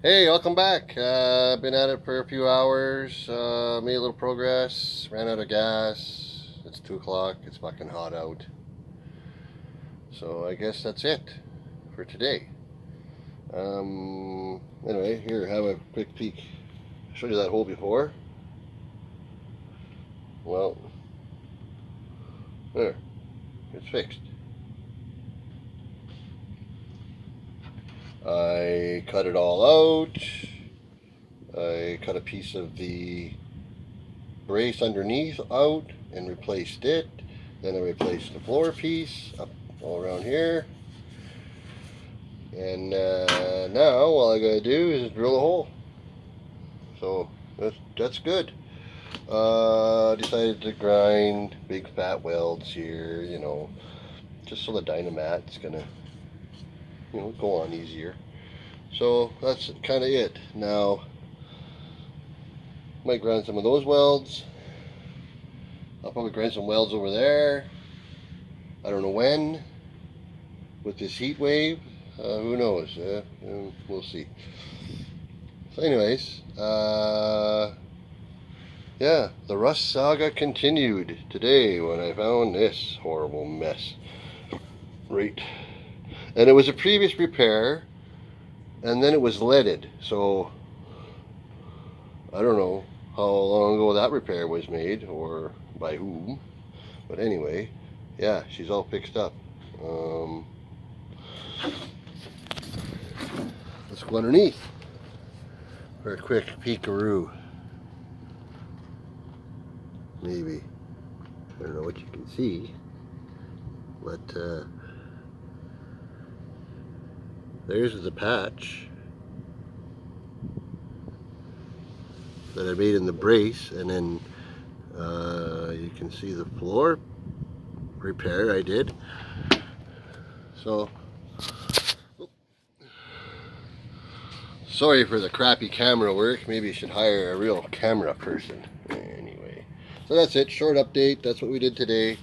Hey, welcome back. Been at it for a few hours. Made a little progress. Ran out of gas. It's 2 o'clock. It's fucking hot out. So I guess that's it for today. Anyway, here, have a quick peek. I showed you that hole before. Well, there. It's fixed. I cut it all out. I cut a piece of the brace underneath out and replaced it. Then I replaced the floor piece up all around here. And now all I gotta do is drill a hole. So that's good. Decided to grind big fat welds here, just so the dynamat's gonna, go on easier. So that's kind of it. Now, might grind some of those welds. I'll probably grind some welds over there. I don't know when. With this heat wave, who knows? We'll see. So anyways, yeah, the rust saga continued today when I found this horrible mess. Right. And it was a previous repair, and then it was leaded. So I don't know how long ago that repair was made or by whom. But anyway, yeah, she's all fixed up. Let's go underneath for a quick peekaroo. Maybe. I don't know what you can see, but there's the patch that I made in the brace, and then you can see the floor repair I did. So, sorry for the crappy camera work. Maybe I should hire a real camera person. Anyway, so that's it. Short update. That's what we did today.